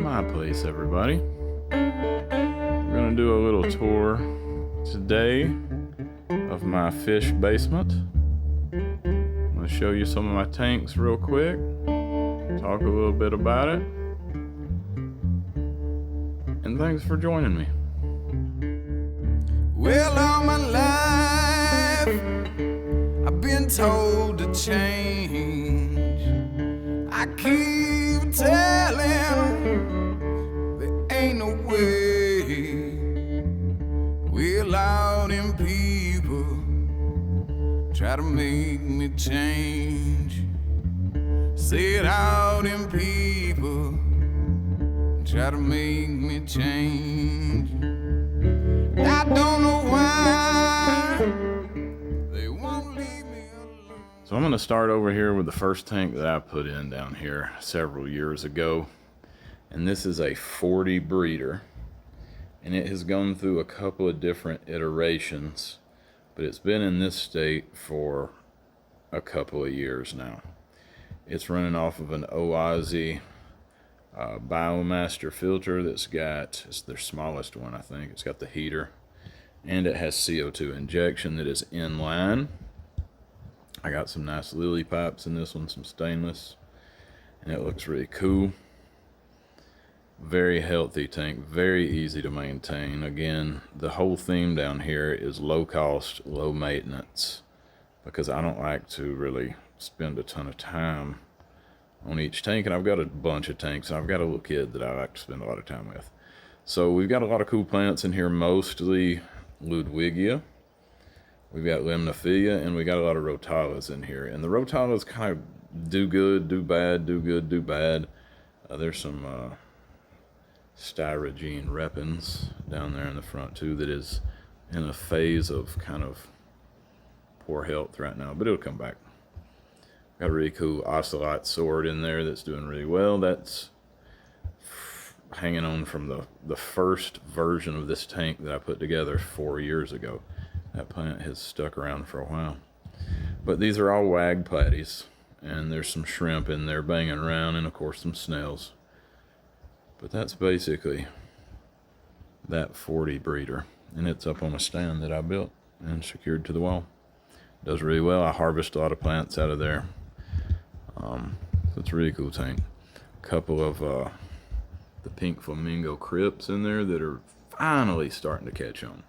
my place, everybody. We're gonna do a little tour today of my fish basement. I'm gonna show you some of my tanks real quick, talk a little bit about it, and thanks for joining me. Well, all my life I've been told to change. I keep telling there ain't no way. Well, out in people try to make me change. Sit out in people try to make me change. I don't know why they won't leave me alone. So I'm going to start over here with the first tank that I put in down here several years ago. And this is a 40 breeder. And it has gone through a couple of different iterations, but it's been in this state for a couple of years now. It's running off of an OIZ Biomaster filter that's got, it's their smallest one, I think. It's got the heater, and it has CO2 injection that is inline. I got some nice lily pipes in this one, some stainless, and it looks really cool. Very healthy tank, very easy to maintain. Again, the whole theme down here is low cost, low maintenance, because I don't like to really spend a ton of time on each tank, and I've got a bunch of tanks, and I've got a little kid that I like to spend a lot of time with. So we've got a lot of cool plants in here, mostly Ludwigia. We've got Limnophilia, and we got a lot of Rotalas in here. And the Rotalas kind of do good, do bad, do good, do bad. There's some Styrogene repens down there in the front too that is in a phase of kind of poor health right now, but it'll come back. Got a really cool Ocelot sword in there that's doing really well. That's hanging on from the first version of this tank that I put together 4 years ago. That plant has stuck around for a while. But these are all wag platies, and there's some shrimp in there banging around, and of course some snails. But that's basically that 40 breeder, and it's up on a stand that I built and secured to the wall. Does really well. I harvest a lot of plants out of there. So it's a really cool tank. A couple of the pink flamingo crypts in there that are finally starting to catch on.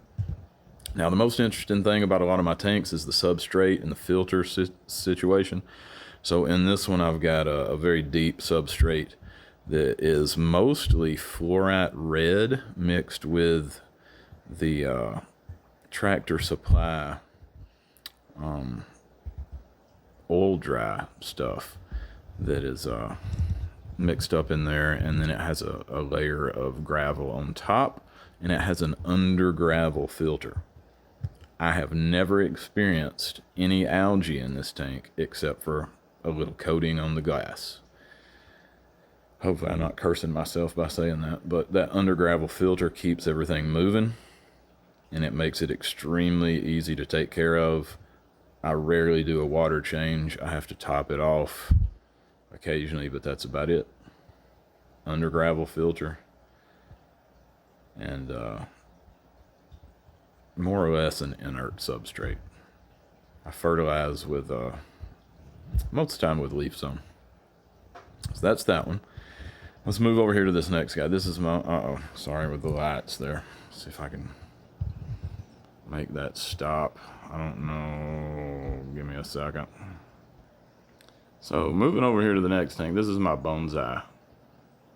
Now, the most interesting thing about a lot of my tanks is the substrate and the filter situation. So in this one, I've got a very deep substrate that is mostly fluorite red mixed with the Tractor Supply oil dry stuff that is mixed up in there, and then it has a layer of gravel on top, and it has an under gravel filter. I have never experienced any algae in this tank except for a little coating on the glass. Hopefully I'm not cursing myself by saying that, but that under gravel filter keeps everything moving, and it makes it extremely easy to take care of. I rarely do a water change. I have to top it off occasionally, but that's about it. Under gravel filter, and more or less an inert substrate. I fertilize with most of the time with leaf zone. So that's that one. Let's move over here to this next guy. This is my, sorry with the lights there. See if I can make that stop. I don't know. Give me a second. So moving over here to the next tank. This is my Bonsai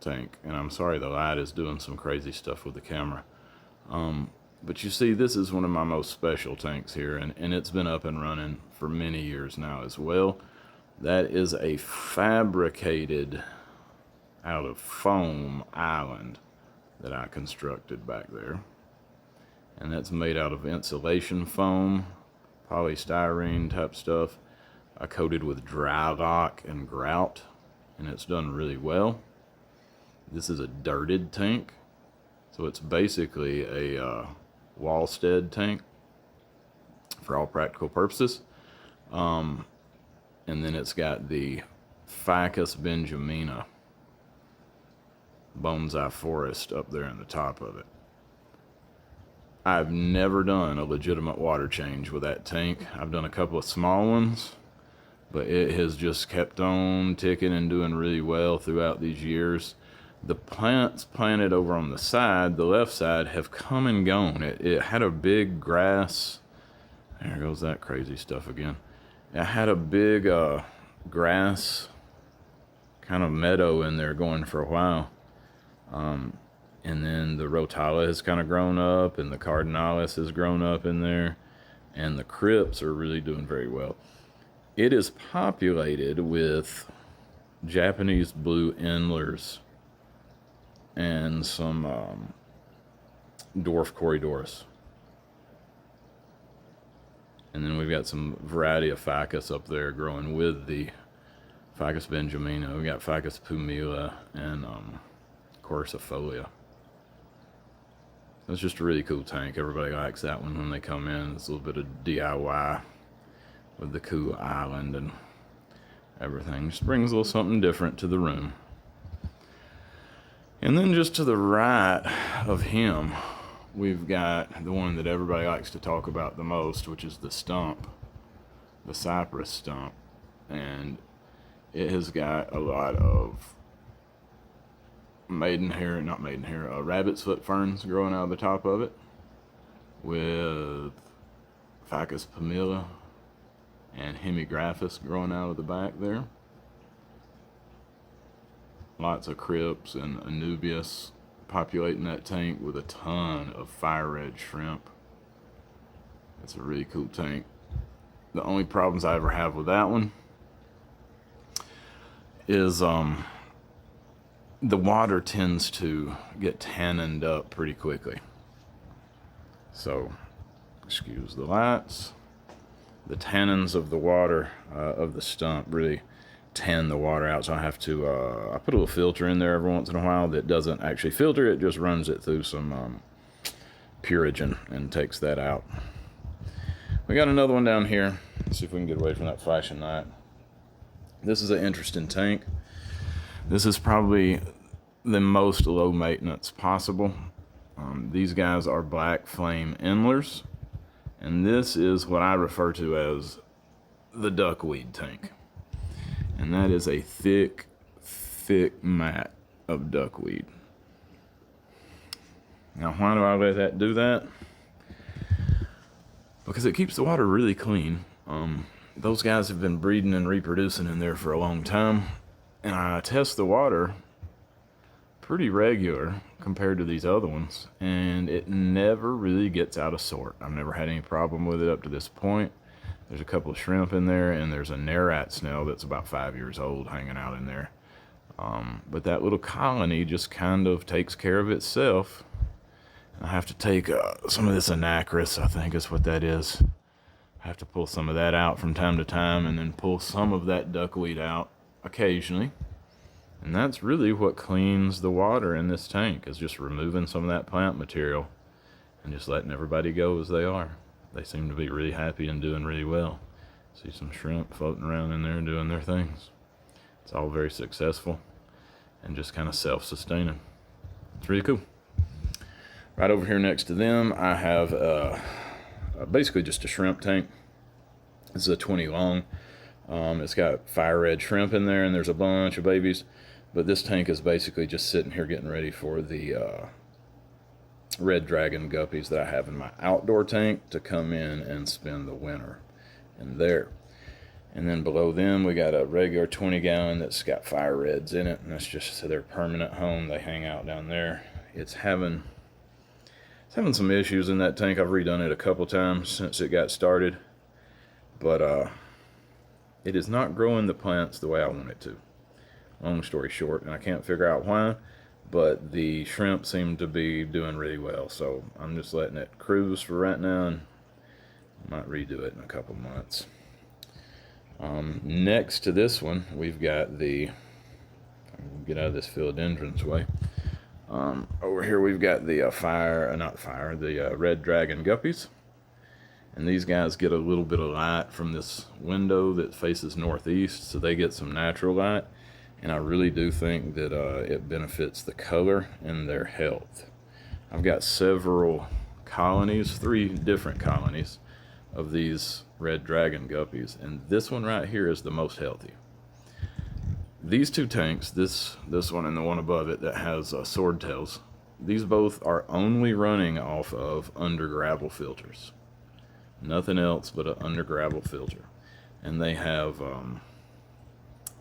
Tank, and I'm sorry the light is doing some crazy stuff with the camera. But you see, this is one of my most special tanks here, and it's been up and running for many years now as well. That is a fabricated out of foam island that I constructed back there. And that's made out of insulation foam, polystyrene type stuff. I coated with dry lock and grout, and it's done really well. This is a dirted tank, so it's basically a Wallstead tank for all practical purposes. And then it's got the Ficus benjamina bonsai forest up there in the top of it. I've never done a legitimate water change with that tank. I've done a couple of small ones, but it has just kept on ticking and doing really well throughout these years. The plants planted over on the side, the left side, have come and gone. It had a big grass. There goes that crazy stuff again. It had a big grass kind of meadow in there going for a while. And then the rotala has kind of grown up, and the cardinalis has grown up in there, and the crypts are really doing very well. It is populated with Japanese blue endlers and some dwarf corydoras. And then we've got some variety of ficus up there growing with the Ficus benjamina. We got Ficus pumila and quercifolia. It's just a really cool tank. Everybody likes that one when they come in. It's a little bit of DIY with the cool island and everything. Just brings a little something different to the room. And then just to the right of him, we've got the one that everybody likes to talk about the most, which is the Stump, the Cypress stump. And it has got a lot of rabbit's foot ferns growing out of the top of it, with Ficus pumila and hemigraphis growing out of the back there. Lots of crypts and anubias populating that tank with a ton of fire red shrimp. It's a really cool tank. The only problems I ever have with that one is the water tends to get tanned up pretty quickly. So, excuse the lights. The tannins of the water of the stump really tan the water out, so I have to I put a little filter in there every once in a while that doesn't actually filter it, just runs it through some Purigen and takes that out. We got another one down here. Let's see if we can get away from that flashing light. This is an interesting tank. This is probably the most low maintenance possible. These guys are black flame endlers, and this is what I refer to as the duckweed tank. And that is a thick, thick mat of duckweed. Now, why do I let that do that? Because it keeps the water really clean. Those guys have been breeding and reproducing in there for a long time, and I test the water pretty regular compared to these other ones, and it never really gets out of sort. I've never had any problem with it up to this point. There's a couple of shrimp in there, and there's a Nerat snail that's about 5 years old hanging out in there. But that little colony just kind of takes care of itself. I have to take some of this anacris, I think is what that is. I have to pull some of that out from time to time, and then pull some of that duckweed out occasionally. And that's really what cleans the water in this tank, is just removing some of that plant material and just letting everybody go as they are. They seem to be really happy and doing really well. See some shrimp floating around in there doing their things. It's all very successful and just kind of self-sustaining. It's really cool. Right over here next to them, I have basically just a shrimp tank. This is a 20 long. It's got fire red shrimp in there, and there's a bunch of babies. But this tank is basically just sitting here getting ready for the red dragon guppies that I have in my outdoor tank to come in and spend the winter in there. And then below them, we got a regular 20 gallon that's got fire reds in it, and that's just their permanent home. They hang out down there. It's having some issues in that tank. I've redone it a couple times since it got started, but it is not growing the plants the way I want it to. Long story short, and I can't figure out why, but the shrimp seem to be doing really well, so I'm just letting it cruise for right now, and I might redo it in a couple months. Next to this one, we've got the, get out of this philodendron's way. Over here we've got the red dragon guppies, and these guys get a little bit of light from this window that faces northeast, so they get some natural light. and I really do think that it benefits the color and their health. I've got several colonies, 3 different colonies of these red dragon guppies, and this one right here is the most healthy. These 2 tanks, this one and the one above it that has sword tails, these both are only running off of under gravel filters. Nothing else but an under gravel filter. And they have,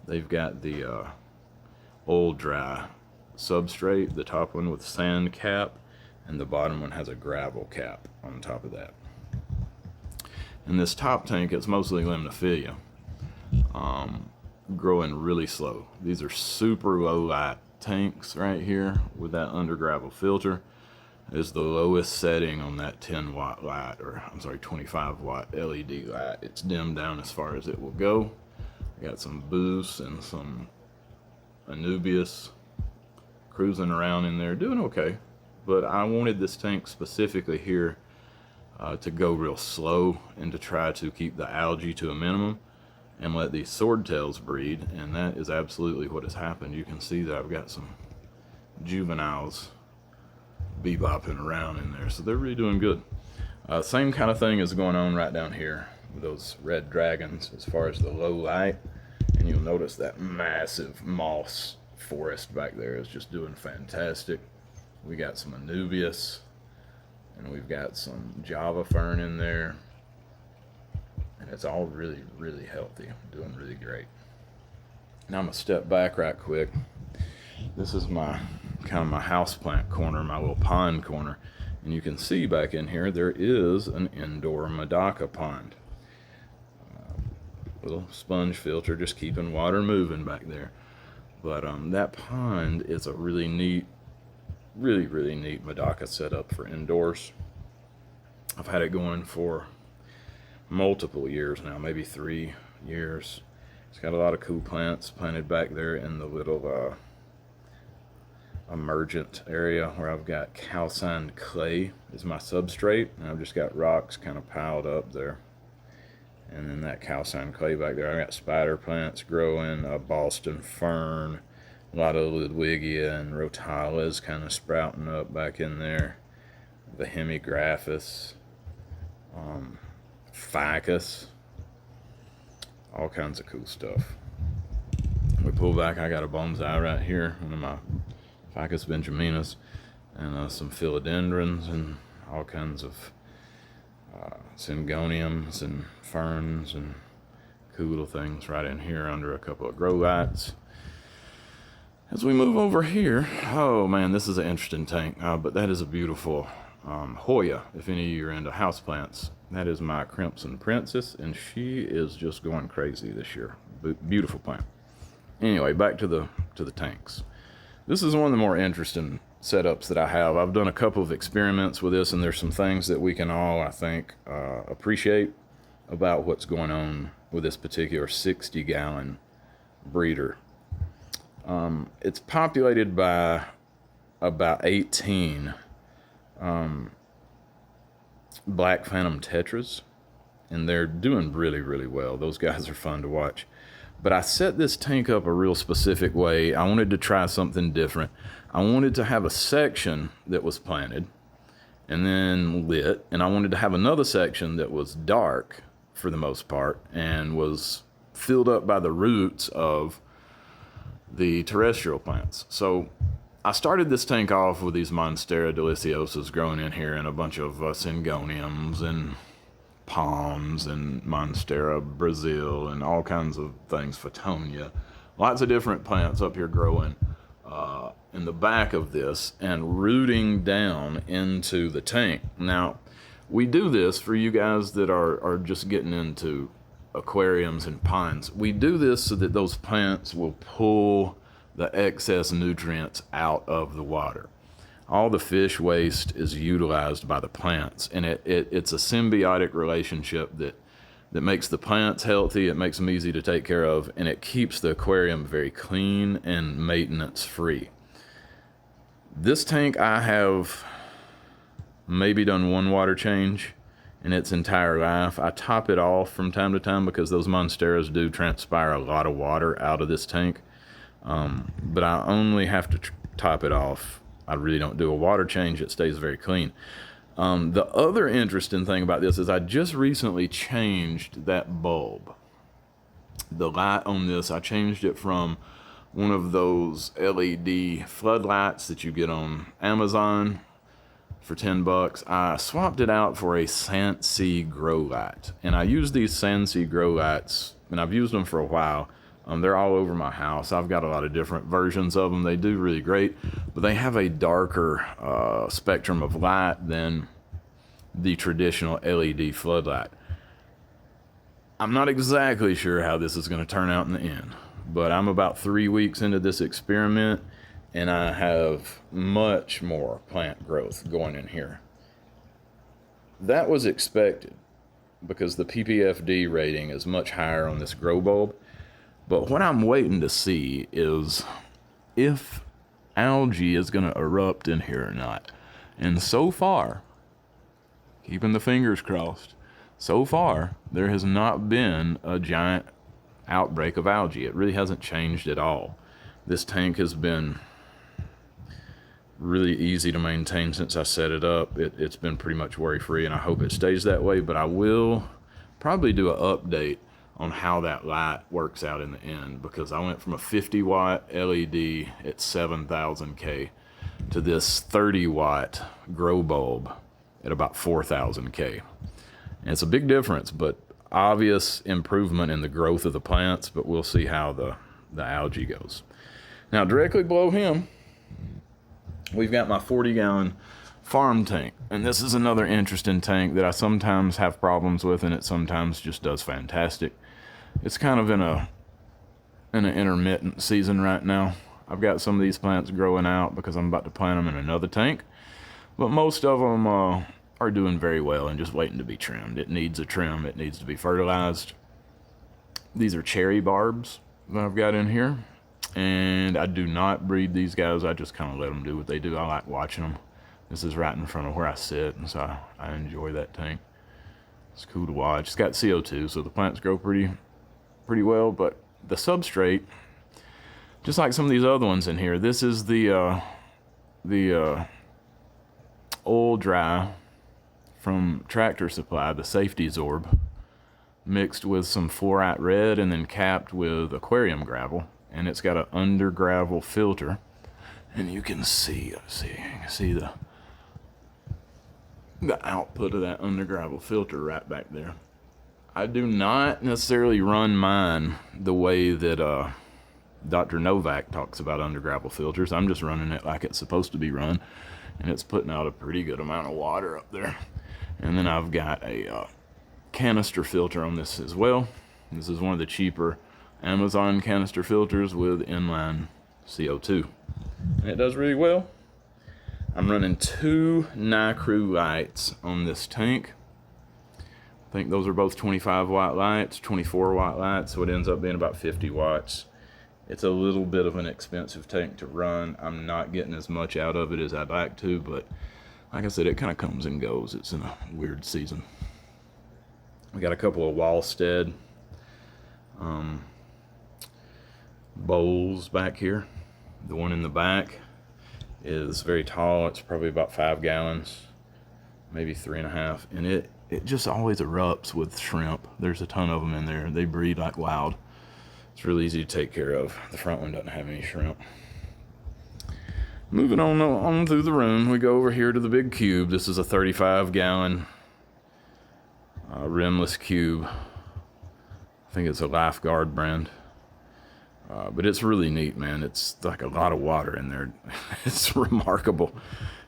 they've got the oil dry substrate, the top one with sand cap, and the bottom one has a gravel cap on top of that. And this top tank, it's mostly limnophilia, growing really slow. These are super low light tanks right here with that under gravel filter. Is the lowest setting on that 10 watt light, or I'm sorry, 25 watt LED light. It's dimmed down as far as it will go. I got some boosts and some Anubias cruising around in there, doing okay. But I wanted this tank specifically here to go real slow and to try to keep the algae to a minimum and let these swordtails breed, and that is absolutely what has happened. You can see that I've got some juveniles bebopping around in there, so they're really doing good. Same kind of thing is going on right down here with those red dragons as far as the low light, and you'll notice that massive moss forest back there is just doing fantastic. We got some Anubias, and we've got some Java fern in there, and it's all really, really healthy, doing really great. Now I'm gonna step back right quick. This is my kind of my houseplant corner, my little pond corner, and you can see back in here there is an indoor Medaka pond. Little sponge filter, just keeping water moving back there. But that pond is a really neat, really neat Medaka setup for indoors. I've had it going for multiple years now, maybe 3 years. It's got a lot of cool plants planted back there in the little emergent area where I've got calcined clay is my substrate, and I've just got rocks kind of piled up there. And then that calcined clay back there, I got spider plants growing, a Boston fern, a lot of Ludwigia and Rotalas kind of sprouting up back in there, the hemigraphis, ficus, all kinds of cool stuff. We pull back, I got a bonsai right here, one of my Ficus benjaminus, and some philodendrons and all kinds of syngoniums and ferns and cool little things right in here under a couple of grow lights. As we move over here, oh man, this is an interesting tank, but that is a beautiful Hoya, if any of you are into houseplants. That is my Crimson Princess, and she is just going crazy this year. Beautiful plant. Anyway, back to the tanks. This is one of the more interesting setups that I have. I've done a couple of experiments with this, and there's some things that we can all, I think, appreciate about what's going on with this particular 60-gallon breeder. It's populated by about 18 Black Phantom Tetras, and they're doing really well. Those guys are fun to watch. But I set this tank up a real specific way. I wanted to try something different. I wanted to have a section that was planted and then lit, and I wanted to have another section that was dark for the most part and was filled up by the roots of the terrestrial plants. So I started this tank off with these Monstera deliciosas growing in here, and a bunch of syngoniums and palms and Monstera Brazil and all kinds of things, Photonia, lots of different plants up here growing in the back of this and rooting down into the tank. Now, we do this for you guys that are just getting into aquariums and ponds. We do this so that those plants will pull the excess nutrients out of the water. All the fish waste is utilized by the plants, and it's a symbiotic relationship that makes the plants healthy, it makes them easy to take care of, and it keeps the aquarium very clean and maintenance free. This tank, I have maybe done one water change in its entire life. I top it off from time to time because those Monsteras do transpire a lot of water out of this tank. But I only have to top it off. I really don't do a water change. It stays very clean. The other interesting thing about this is I just recently changed that bulb. The light on this, I changed it from one of those LED floodlights that you get on Amazon for $10. I swapped it out for a Sandsea grow light. And I use these Sandsea grow lights, and I've used them for a while. They're all over my house. I've got a lot of different versions of them. They do really great, but they have a darker spectrum of light than the traditional LED floodlight. I'm not exactly sure how this is going to turn out in the end, but I'm about 3 weeks into this experiment, and I have much more plant growth going in here. That was expected because the PPFD rating is much higher on this grow bulb. But what I'm waiting to see is if algae is going to erupt in here or not. And so far, keeping the fingers crossed, so far there has not been a giant outbreak of algae. It really hasn't changed at all. This tank has been really easy to maintain since I set it up. It's been pretty much worry-free, and I hope it stays that way. But I will probably do an update on how that light works out in the end, because I went from a 50-watt LED at 7,000K to this 30-watt grow bulb at about 4,000K. And it's a big difference, but obvious improvement in the growth of the plants, but we'll see how the algae goes. Now, directly below him, we've got my 40-gallon farm tank. And this is another interesting tank that I sometimes have problems with, and it sometimes just does fantastic. It's kind of in an intermittent season right now. I've got some of these plants growing out because I'm about to plant them in another tank, but most of them are doing very well and just waiting to be trimmed. It needs a trim. It needs to be fertilized. These are cherry barbs that I've got in here, and I do not breed these guys. I just kind of let them do what they do. I like watching them. This is right in front of where I sit, and so I enjoy that tank. It's cool to watch. It's got CO2, so the plants grow pretty well, but the substrate, just like some of these other ones in here, this is the oil dry from Tractor Supply, the safety Zorb, mixed with some fluorite red and then capped with aquarium gravel, and it's got an under gravel filter, and you can see the output of that under gravel filter right back there. I do not necessarily run mine the way that Dr. Novak talks about under gravel filters. I'm just running it like it's supposed to be run, and it's putting out a pretty good amount of water up there. And then I've got a canister filter on this as well. This is one of the cheaper Amazon canister filters with inline CO2, and it does really well. I'm running 2 NiCrew lights on this tank. I think those are both 25-watt lights, 24-watt lights, so it ends up being about 50 watts. It's a little bit of an expensive tank to run. I'm not getting as much out of it as I'd like to, but like I said, it kind of comes and goes. It's in a weird season. We got a couple of Wallstead bowls back here. The one in the back is very tall. It's probably about 5 gallons, maybe 3.5, and it just always erupts with shrimp. There's a ton of them in there. They breed like wild. It's really easy to take care of. The front one doesn't have any shrimp. Moving on through the room, we go over here to the big cube. This is a 35-gallon rimless cube. I think it's a Lifeguard brand. But it's really neat, man. It's like a lot of water in there. It's remarkable.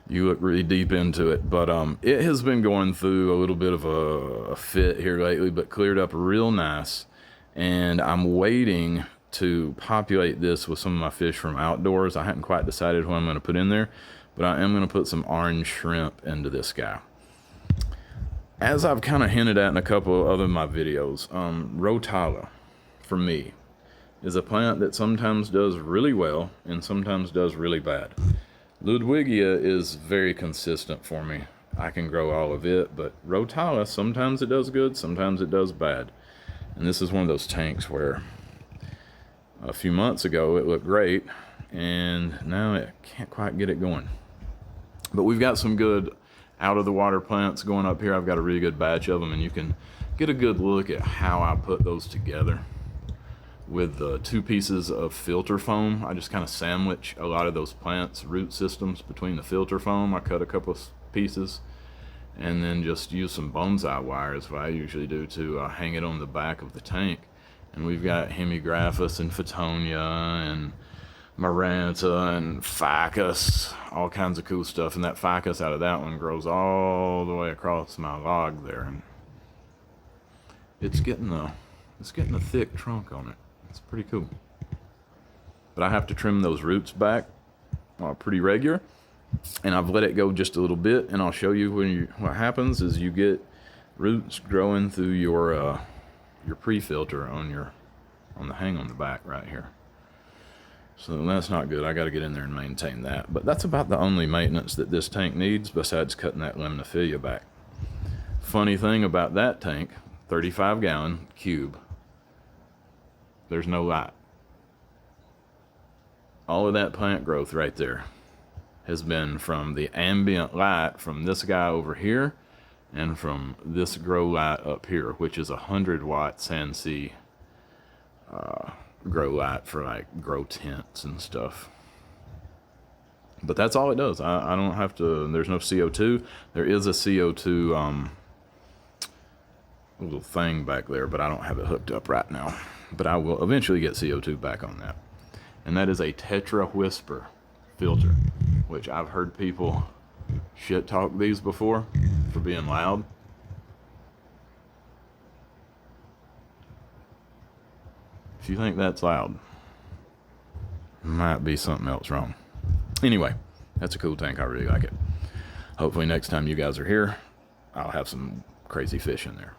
You look really deep into it. But it has been going through a little bit of a fit here lately, but cleared up real nice. And I'm waiting to populate this with some of my fish from outdoors. I haven't quite decided what I'm going to put in there, but I am going to put some orange shrimp into this guy. As I've kind of hinted at in a couple of other my videos, Rotala, for me, is a plant that sometimes does really well and sometimes does really bad. Ludwigia is very consistent for me. I can grow all of it, but Rotala, sometimes it does good, sometimes it does bad. And this is one of those tanks where A few months ago it looked great, and now it can't quite get it going. But we've got some good out of the water plants going up here. I've got a really good batch of them, and you can get a good look at how I put those together with the 2 pieces of filter foam. I just kind of sandwich a lot of those plants' root systems between the filter foam. I cut a couple of pieces and then just use some bonsai wires, what I usually do, to hang it on the back of the tank. And we've got hemigraphis and photonia and maranta and ficus, all kinds of cool stuff. And that ficus out of that one grows all the way across my log there, and it's getting a thick trunk on it. It's pretty cool. But I have to trim those roots back pretty regular, and I've let it go just a little bit, and I'll show you what happens is you get roots growing through your pre-filter on the hang on the back right here. So that's not good. I got to get in there and maintain that. But that's about the only maintenance that this tank needs besides cutting that limnophilia back. Funny thing about that tank, 35-gallon cube, there's no light. All of that plant growth right there has been from the ambient light from this guy over here and from this grow light up here, which is 100-watt Sansi grow light for like grow tents and stuff. But that's all it does. I don't have to, there's no CO2. There is a CO2 little thing back there, but I don't have it hooked up right now. But I will eventually get CO2 back on that. And that is a Tetra Whisper filter, which I've heard people shit talk these before for being loud. If you think that's loud, might be something else wrong. Anyway, that's a cool tank. I really like it. Hopefully next time you guys are here, I'll have some crazy fish in there.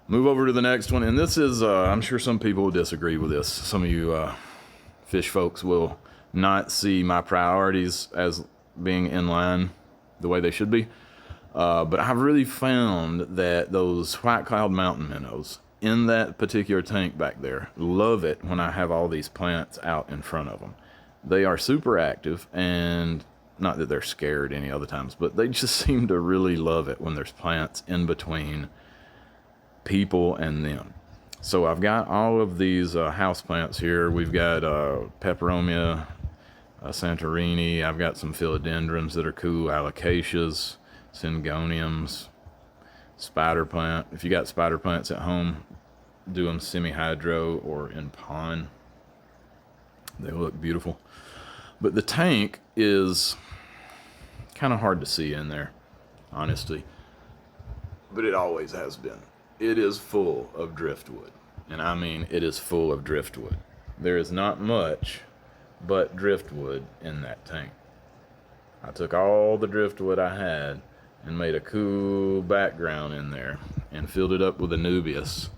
Move over to the next one, and this is, I'm sure some people will disagree with this. Some of you fish folks will not see my priorities as being in line the way they should be. But I've really found that those white cloud mountain minnows in that particular tank back there love it when I have all these plants out in front of them. They are super active, and not that they're scared any other times, but they just seem to really love it when there's plants in between people and them. So I've got all of these house plants here. We've got peperomia, santorini. I've got some philodendrons that are cool, alocasias, syngoniums, spider plant. If you got spider plants at home, do them semi-hydro or in pond. They look beautiful. But the tank is kind of hard to see in there, honestly. But it always has been. It is full of driftwood. And I mean, it is full of driftwood. There is not much but driftwood in that tank. I took all the driftwood I had and made a cool background in there and filled it up with anubias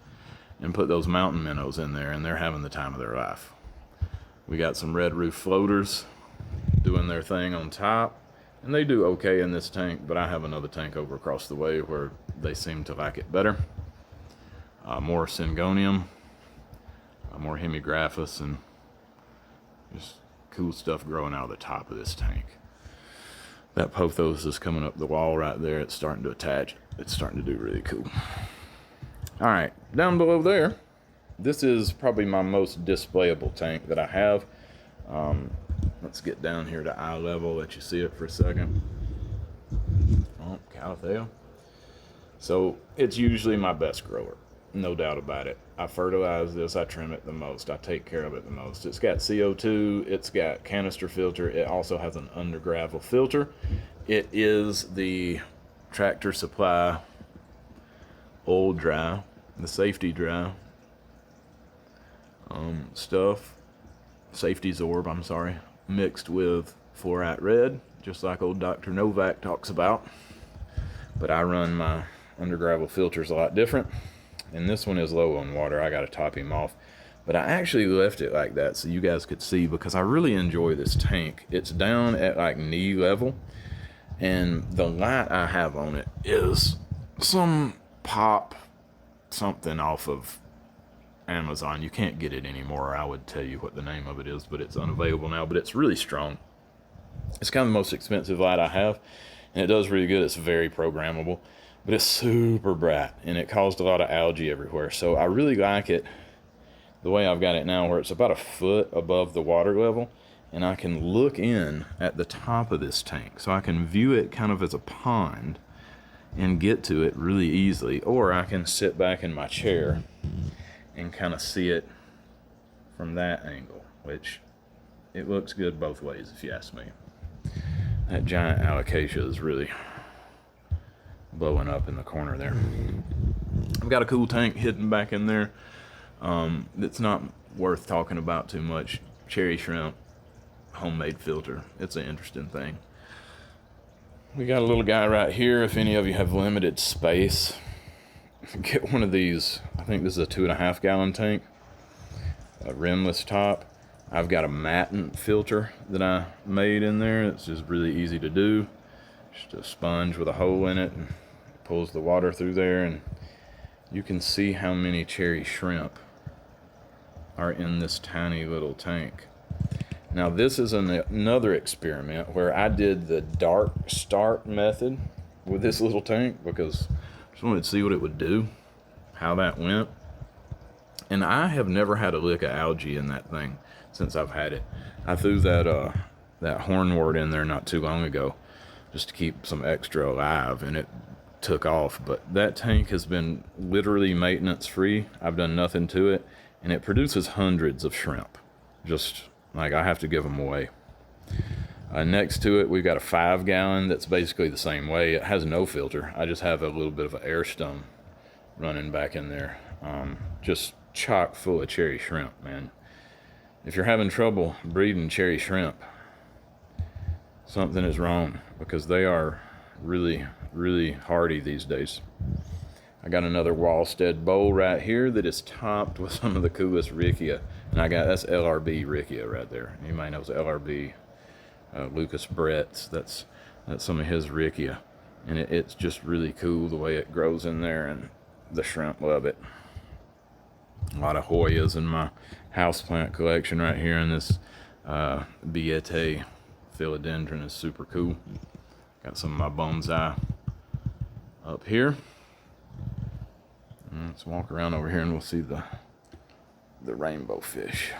and put those mountain minnows in there, and they're having the time of their life. We got some red roof floaters doing their thing on top, and they do okay in this tank, but I have another tank over across the way where they seem to like it better. More syngonium, more hemigraphis, and just cool stuff growing out of the top of this tank. That pothos is coming up the wall right there. It's starting to attach. It's starting to do really cool. All right, down below there, this is probably my most displayable tank that I have. Let's get down here to eye level, let you see it for a second. Oh, Calathea. So it's usually my best grower, no doubt about it. I fertilize this, I trim it the most, I take care of it the most. It's got CO2, it's got canister filter, it also has an under gravel filter. It is the Tractor Supply oil dry, the safety dry stuff, safety Zorb, I'm sorry, mixed with fluorite red, just like old Dr. Novak talks about. But I run my under gravel filters a lot different, and this one is low on water. I got to top him off, but I actually left it like that so you guys could see, because I really enjoy this tank. It's down at like knee level, and the light I have on it is some pop something off of Amazon. You can't get it anymore. I would tell you what the name of it is, but it's unavailable now. But it's really strong. It's kind of the most expensive light I have, and it does really good. It's very programmable, but it's super bright, and it caused a lot of algae everywhere. So I really like it the way I've got it now, where it's about a foot above the water level, and I can look in at the top of this tank. So I can view it kind of as a pond and get to it really easily, or I can sit back in my chair and kind of see it from that angle, which it looks good both ways if you ask me. That giant alocasia is really blowing up in the corner there. I've got a cool tank hidden back in there that's not worth talking about too much. Cherry shrimp, homemade filter. It's an interesting thing. We got a little guy right here. If any of you have limited space, get one of these. I think this is a 2.5 gallon tank, a rimless top. I've got a matte filter that I made in there. It's just really easy to do. Just a sponge with a hole in it, and it pulls the water through there, and you can see how many cherry shrimp are in this tiny little tank. Now this is another experiment where I did the dark start method with this little tank because I just wanted to see what it would do, how that went. And I have never had a lick of algae in that thing since I've had it. I threw that hornwort in there not too long ago just to keep some extra alive, and it took off. But that tank has been literally maintenance free. I've done nothing to it, and it produces hundreds of shrimp. Just like I have to give them away. Next to it, we've got a 5 gallon that's basically the same way. It has no filter. I just have a little bit of an air stum running back in there. Just chock full of cherry shrimp, man. If you're having trouble breeding cherry shrimp, something is wrong, because they are really, really hardy these days. I got another Wallstead bowl right here that is topped with some of the coolest Riccia. And that's LRB Riccia right there. Anybody knows LRB, Lucas Brett's, that's some of his Riccia. And it's just really cool the way it grows in there, and the shrimp love it. A lot of Hoyas in my houseplant collection right here, and this Biete philodendron is super cool. Got some of my bonsai up here. Let's walk around over here and we'll see the rainbow fish.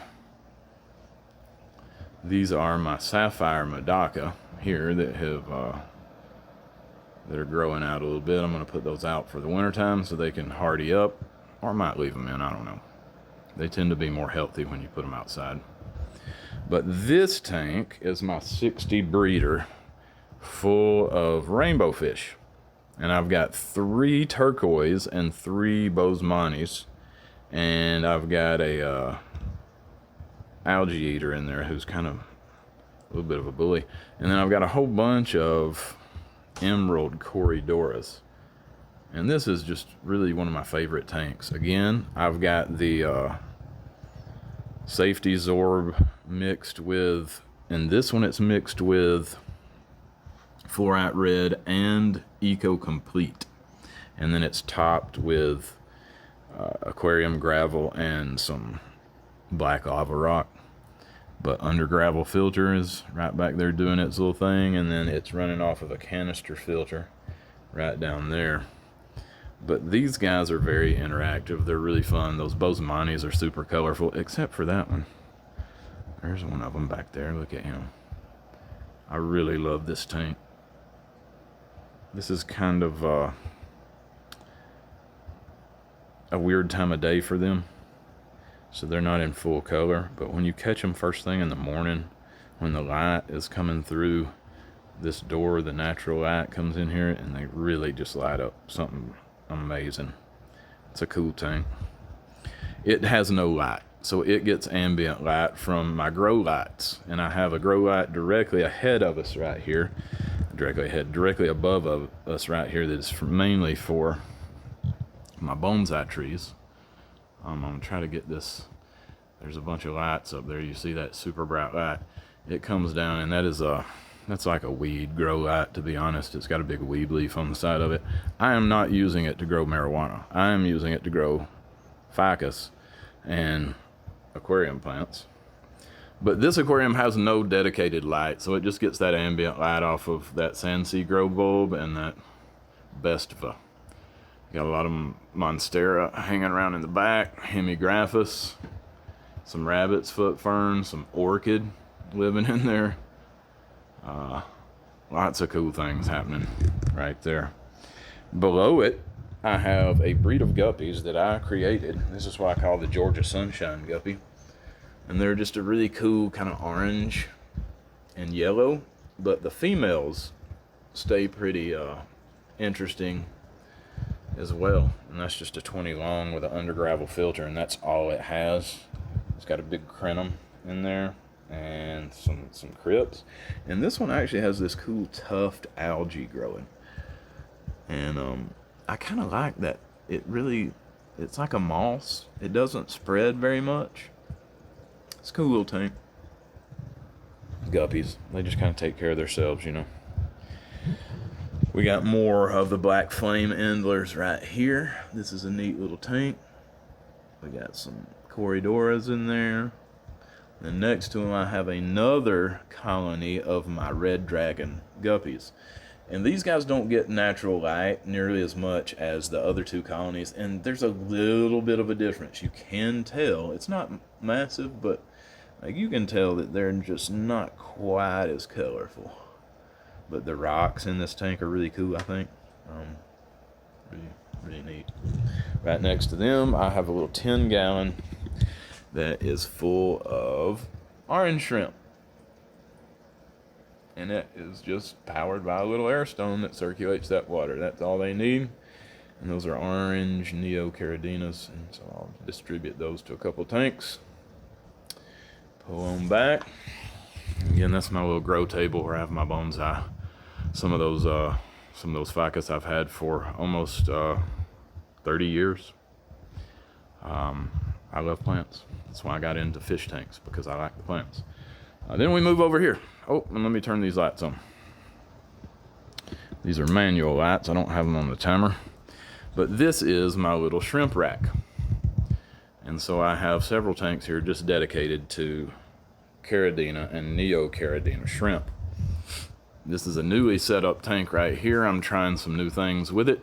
These are my sapphire Medaka here that are growing out a little bit. I'm going to put those out for the wintertime so they can hardy up, or I might leave them in, I don't know. They tend to be more healthy when you put them outside. But this tank is my 60 breeder full of rainbow fish. And I've got 3 turquoise and 3 bozemanis, and I've got a algae eater in there who's kind of a little bit of a bully, and then I've got a whole bunch of emerald corydoras. And this is just really one of my favorite tanks. Again, I've got the safety zorb mixed with, and this one it's mixed with fluorite red and eco complete, and then it's topped with aquarium gravel and some black lava rock. But under gravel filter is right back there doing its little thing, and then it's running off of a canister filter right down there. But these guys are very interactive. They're really fun. Those bosemanis are super colorful, except for that one. There's one of them back there. Look at him. I really love this tank. This is kind of a weird time of day for them, so they're not in full color. But when you catch them first thing in the morning, when the light is coming through this door, the natural light comes in here, and they really just light up something amazing. It's a cool tank. It has no light, so it gets ambient light from my grow lights, and I have a grow light directly ahead of us right here, directly above of us right here, that is mainly for my bonsai trees. I'm gonna try to get this. There's a bunch of lights up there. You see that super bright light? It comes down, and that's like a weed grow light, to be honest. It's got a big weed leaf on the side of it. I am not using it to grow marijuana. I am using it to grow ficus and aquarium plants. But this aquarium has no dedicated light, so it just gets that ambient light off of that Sandseed grow bulb and that Bestiva. Got a lot of Monstera hanging around in the back, Hemigraphis, some rabbit's foot fern, some orchid living in there. Lots of cool things happening right there. Below it, I have a breed of guppies that I created. This is what I call the Georgia Sunshine Guppy. And they're just a really cool kind of orange and yellow, but the females stay pretty interesting as well. And that's just a 20 long with an under gravel filter, and that's all it has. It's got a big crenum in there and some crypts. And this one actually has this cool tuft algae growing. And I kind of like that. It's like a moss. It doesn't spread very much. It's a cool little tank. Guppies, they just kind of take care of themselves, you know. We got more of the black flame endlers right here. This is a neat little tank. We got some Corridoras in there. And next to them I have another colony of my red dragon guppies. And these guys don't get natural light nearly as much as the other two colonies. And there's a little bit of a difference. You can tell. It's not massive, but like you can tell that they're just not quite as colorful. But the rocks in this tank are really cool, I think. Really neat. Right next to them, I have a little 10-gallon that is full of orange shrimp. And it is just powered by a little air stone that circulates that water. That's all they need. And those are orange Neocaradinas. And so I'll distribute those to a couple tanks. Pull them back. Again, that's my little grow table where I have my bonsai. Some of those ficus I've had for almost 30 years. I love plants. That's why I got into fish tanks, because I like the plants. Then we move over here. Oh, and let me turn these lights on. These are manual lights. I don't have them on the timer. But this is my little shrimp rack. And so I have several tanks here just dedicated to Caridina and Neocaridina shrimp. This is a newly set up tank right here. I'm trying some new things with it.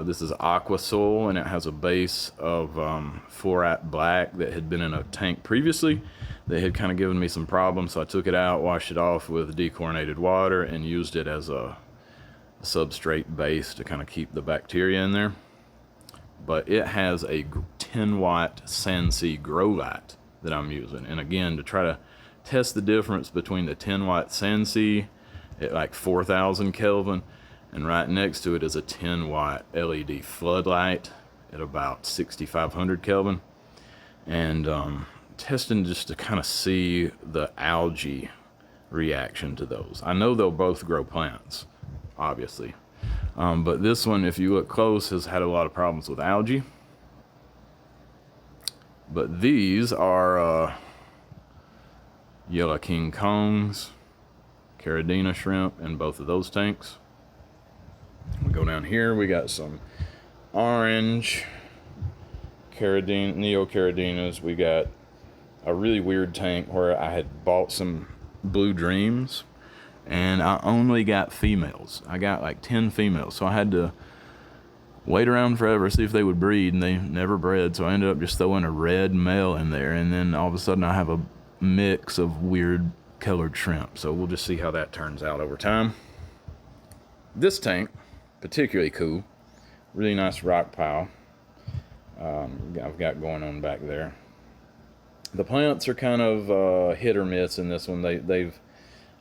This is aqua soil, and it has a base of fluorite black that had been in a tank previously. They had kind of given me some problems, so I took it out, washed it off with dechlorinated water, and used it as a substrate base to kind of keep the bacteria in there. But it has a 10-watt Sandseed grow light that I'm using. And again, to try to test the difference between the 10-watt Sandseed at like 4,000 Kelvin, and right next to it is a 10-watt LED floodlight at about 6,500 Kelvin. And testing just to kind of see the algae reaction to those. I know they'll both grow plants, obviously. But this one, if you look close, has had a lot of problems with algae. But these are Yellow King Kongs, Caridina shrimp in both of those tanks. We go down here, we got some orange Neocaradinas. We got a really weird tank where I had bought some Blue Dreams, and I only got females. I got like 10 females, so I had to wait around forever, see if they would breed, and they never bred, so I ended up just throwing a red male in there, and then all of a sudden I have a mix of weird colored shrimp. So we'll just see how that turns out over time. This tank, particularly cool, really nice rock pile I've got going on back there. The plants are kind of hit or miss in this one. I'm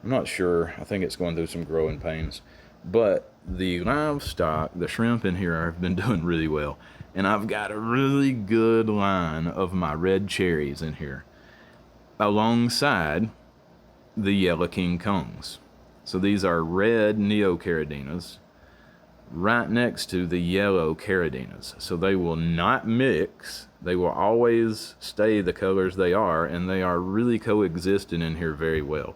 not sure. I think it's going through some growing pains. But the livestock, the shrimp in here, have been doing really well. And I've got a really good line of my red cherries in here, alongside the Yellow King Kongs. So these are red Neocaradinas right next to the yellow Caridinas. So they will not mix. They will always stay the colors they are, and they are really coexisting in here very well.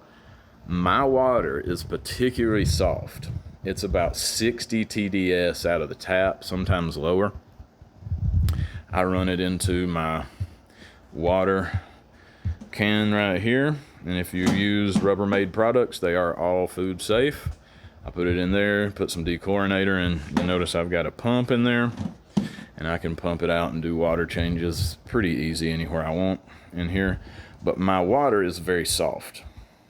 My water is particularly soft. It's about 60 TDS out of the tap, sometimes lower. I run it into my water can right here. And if you use Rubbermaid products, they are all food safe. I put it in there, put some dechlorinator, and you'll notice I've got a pump in there, and I can pump it out and do water changes pretty easy anywhere I want in here. But my water is very soft,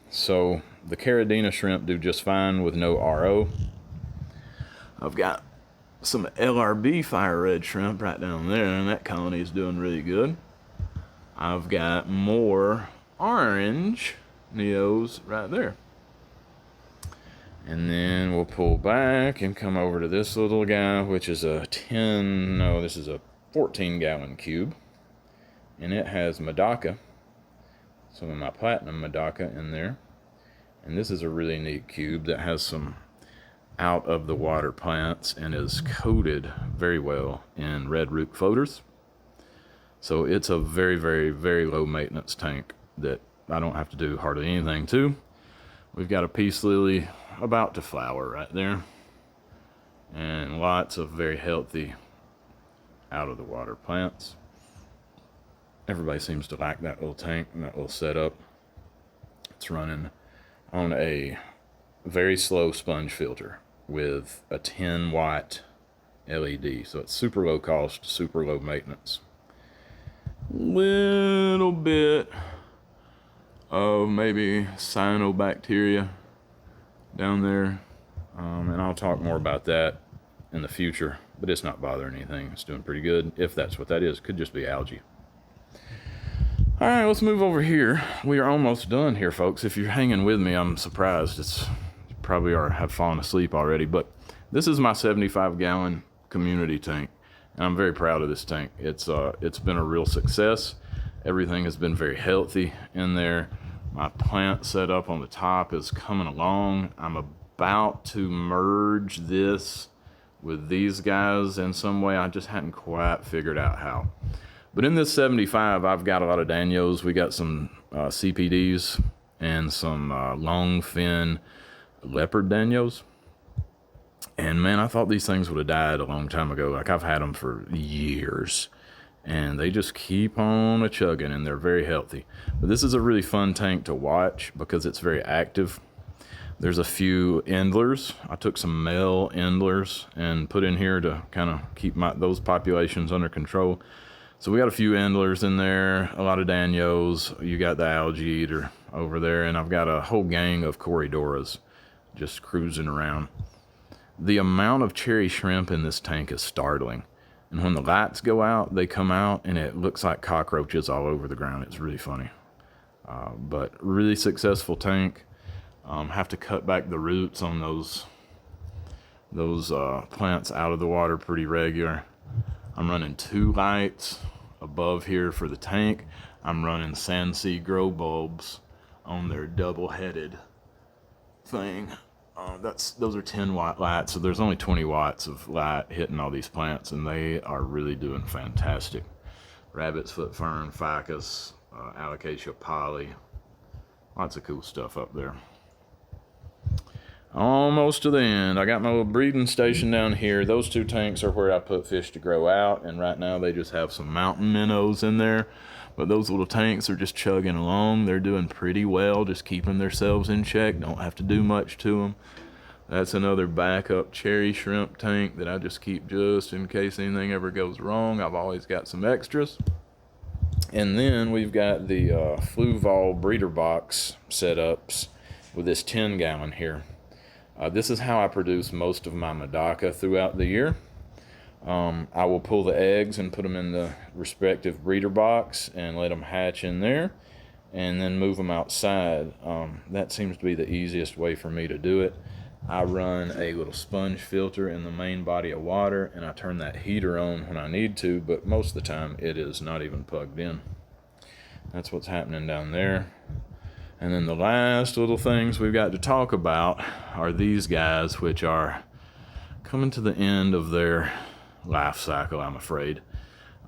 so the Caridina shrimp do just fine with no RO. I've got some LRB fire red shrimp right down there, and that colony is doing really good. I've got more orange neos right there. And then we'll pull back and come over to this little guy, which is a 14-gallon cube. And it has Medaka, some of my platinum Medaka in there. And this is a really neat cube that has some out of the water plants and is coated very well in red root floaters. So it's a very, very, very low maintenance tank that I don't have to do hardly anything to. We've got a peace lily about to flower right there, and lots of very healthy out of the water plants. Everybody seems to like that little tank and that little setup. It's running on a very slow sponge filter with a 10-watt LED, so it's super low cost, super low maintenance. Little bit of maybe cyanobacteria down there, and I'll talk more about that in the future, but it's not bothering anything. It's doing pretty good, if that's what that is. Could just be algae. All right, let's move over here. We are almost done here, folks. If you're hanging with me, I'm surprised. It's probably have fallen asleep already, but this is my 75-gallon community tank, and I'm very proud of this tank. It's been a real success. Everything has been very healthy in there. My plant setup on the top is coming along. I'm about to merge this with these guys in some way. I just hadn't quite figured out how. But in this 75, I've got a lot of Danios. We got some CPDs and some long fin leopard Danios. And man, I thought these things would have died a long time ago. Like, I've had them for years, and they just keep on a-chugging, and they're very healthy. But this is a really fun tank to watch because it's very active. There's a few endlers. I took some male endlers and put in here to kind of keep those populations under control. So we got a few endlers in there, a lot of Danios. You got the algae eater over there, and I've got a whole gang of Corridoras just cruising around. The amount of cherry shrimp in this tank is startling. And when the lights go out, they come out, and it looks like cockroaches all over the ground. It's really funny. But really successful tank. Have to cut back the roots on those plants out of the water pretty regular. I'm running 2 lights above here for the tank. I'm running Sandseed grow bulbs on their double-headed thing. Those are 10-watt lights, so there's only 20 watts of light hitting all these plants, and they are really doing fantastic. Rabbit's foot fern, ficus, alocasia poly, lots of cool stuff up there. Almost to the end. I got my little breeding station down here. Those 2 tanks are where I put fish to grow out, and right now they just have some mountain minnows in there. But those little tanks are just chugging along. They're doing pretty well, just keeping themselves in check. Don't have to do much to them. That's another backup cherry shrimp tank that I just keep just in case anything ever goes wrong. I've always got some extras. And then we've got the Fluval breeder box setups with this 10-gallon here. This is how I produce most of my Medaka throughout the year. I will pull the eggs and put them in the respective breeder box and let them hatch in there, and then move them outside. That seems to be the easiest way for me to do it. I run a little sponge filter in the main body of water, and I turn that heater on when I need to, but most of the time it is not even plugged in. That's what's happening down there. And then the last little things we've got to talk about are these guys, which are coming to the end of their life cycle, I'm afraid.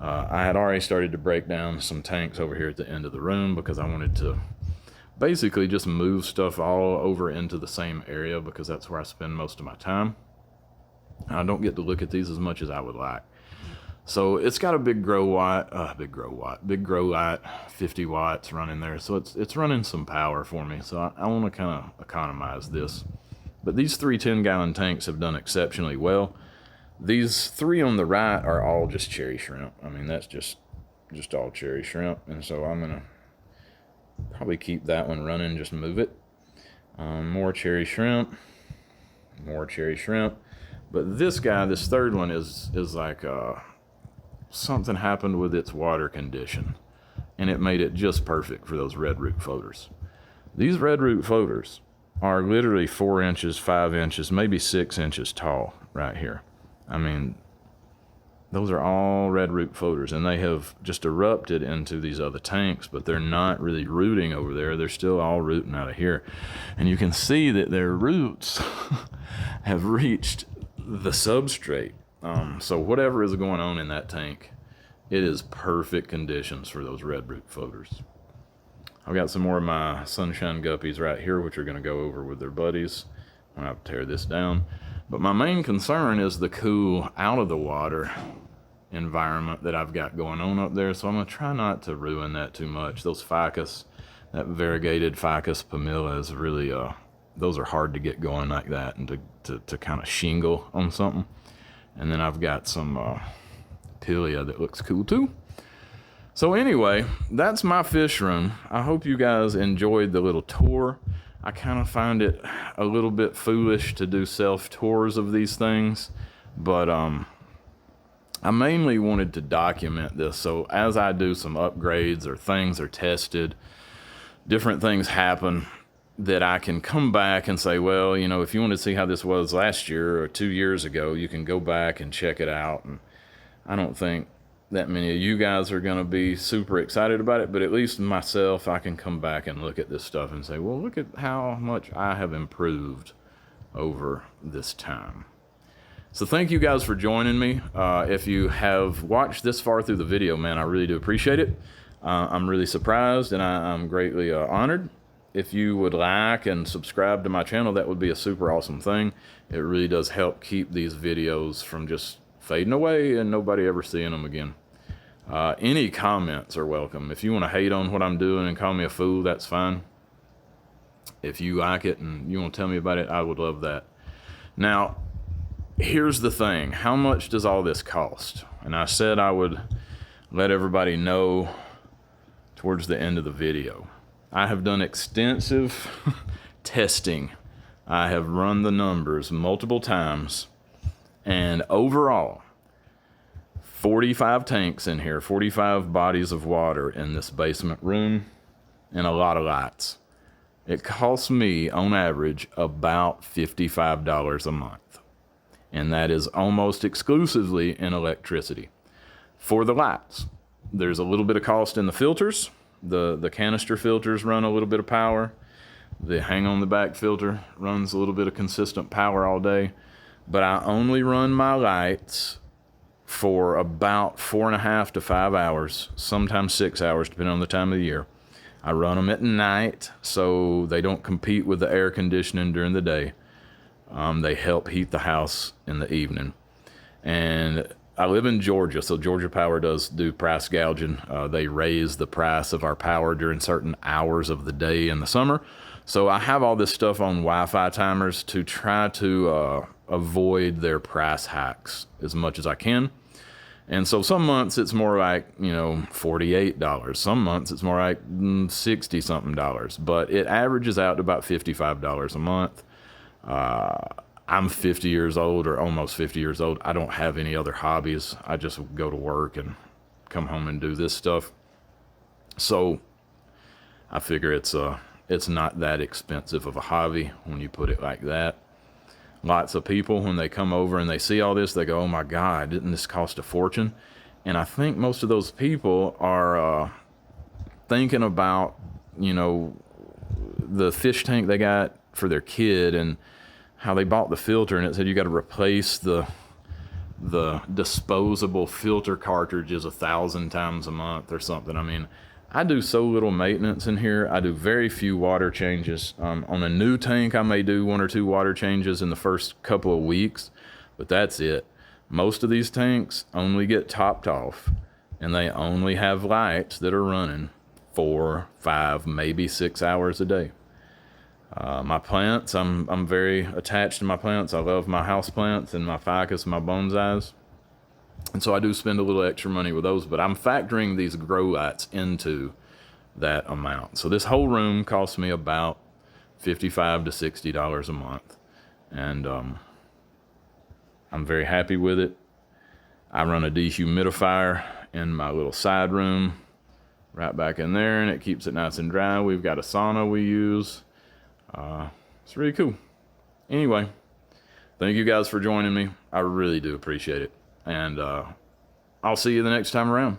I had already started to break down some tanks over here at the end of the room because I wanted to basically just move stuff all over into the same area because that's where I spend most of my time. I don't get to look at these as much as I would like. So it's got a big grow light, 50 watts running there. So it's running some power for me. So I want to kind of economize this. But these 3 10-gallon tanks have done exceptionally well. These 3 on the right are all just cherry shrimp. I mean, that's just all cherry shrimp. And so I'm going to probably keep that one running, just move it. More cherry shrimp. But this guy, this third one is like something happened with its water condition, and it made it just perfect for those red root floaters. These red root floaters are literally 4 inches, 5 inches, maybe 6 inches tall right here. I mean, those are all red root floaters, and they have just erupted into these other tanks, but they're not really rooting over there. They're still all rooting out of here. And you can see that their roots have reached the substrate. So whatever is going on in that tank, it is perfect conditions for those red root floaters. I've got some more of my sunshine guppies right here, which are going to go over with their buddies when I tear this down. But my main concern is the cool out of the water environment that I've got going on up there. So I'm going to try not to ruin that too much. Those ficus, that variegated ficus pamila is really, those are hard to get going like that and to kind of shingle on something. And then I've got some pilia that looks cool too. So anyway, that's my fish room. I hope you guys enjoyed the little tour. I kind of find it a little bit foolish to do self-tours of these things, but I mainly wanted to document this. So as I do some upgrades or things are tested, different things happen, that I can come back and say, well, you know, if you want to see how this was last year or 2 years ago, you can go back and check it out. And I don't think that many of you guys are going to be super excited about it, but at least myself, I can come back and look at this stuff and say, well, look at how much I have improved over this time. So thank you guys for joining me. If you have watched this far through the video, man, I really do appreciate it. I'm really surprised, and I'm greatly honored. If you would like and subscribe to my channel, that would be a super awesome thing. It really does help keep these videos from just fading away and nobody ever seeing them again. Any comments are welcome. If you want to hate on what I'm doing and call me a fool, that's fine. If you like it and you want to tell me about it, I would love that. Now, here's the thing. How much does all this cost? And I said I would let everybody know towards the end of the video. I have done extensive testing. I have run the numbers multiple times, and overall, 45 tanks in here, 45 bodies of water in this basement room, and a lot of lights. It costs me, on average, about $55 a month, and that is almost exclusively in electricity. For the lights, there's a little bit of cost in the filters. The canister filters run a little bit of power. The hang on the back filter runs a little bit of consistent power all day. But I only run my lights for about 4.5 to 5 hours, sometimes 6 hours, depending on the time of the year. I run them at night so they don't compete with the air conditioning during the day. They help heat the house in the evening. And I live in Georgia, so Georgia Power does do price gouging. They raise the price of our power during certain hours of the day in the summer. So I have all this stuff on Wi-Fi timers to try to avoid their price hikes as much as I can. And so some months it's more like, you know, $48. Some months it's more like $60-something. But it averages out to about $55 a month. I'm 50 years old, or almost 50 years old. I don't have any other hobbies. I just go to work and come home and do this stuff. So I figure it's not that expensive of a hobby when you put it like that. Lots of people, when they come over and they see all this, they go, oh my God, didn't this cost a fortune? And I think most of those people are thinking about, you know, the fish tank they got for their kid and how they bought the filter, and it said you got to replace the disposable filter cartridges 1,000 times a month or something. I mean, I do so little maintenance in here. I do very few water changes. On a new tank, I may do 1 or 2 water changes in the first couple of weeks, but that's it. Most of these tanks only get topped off, and they only have lights that are running 4, 5, maybe 6 hours a day. My plants, I'm very attached to my plants. I love my house plants and my ficus and my bonsais. And so I do spend a little extra money with those, but I'm factoring these grow lights into that amount. So this whole room costs me about $55 to $60 a month. And I'm very happy with it. I run a dehumidifier in my little side room right back in there, and it keeps it nice and dry. We've got a sauna we use. It's really cool. Anyway, thank you guys for joining me. I really do appreciate it. And I'll see you the next time around.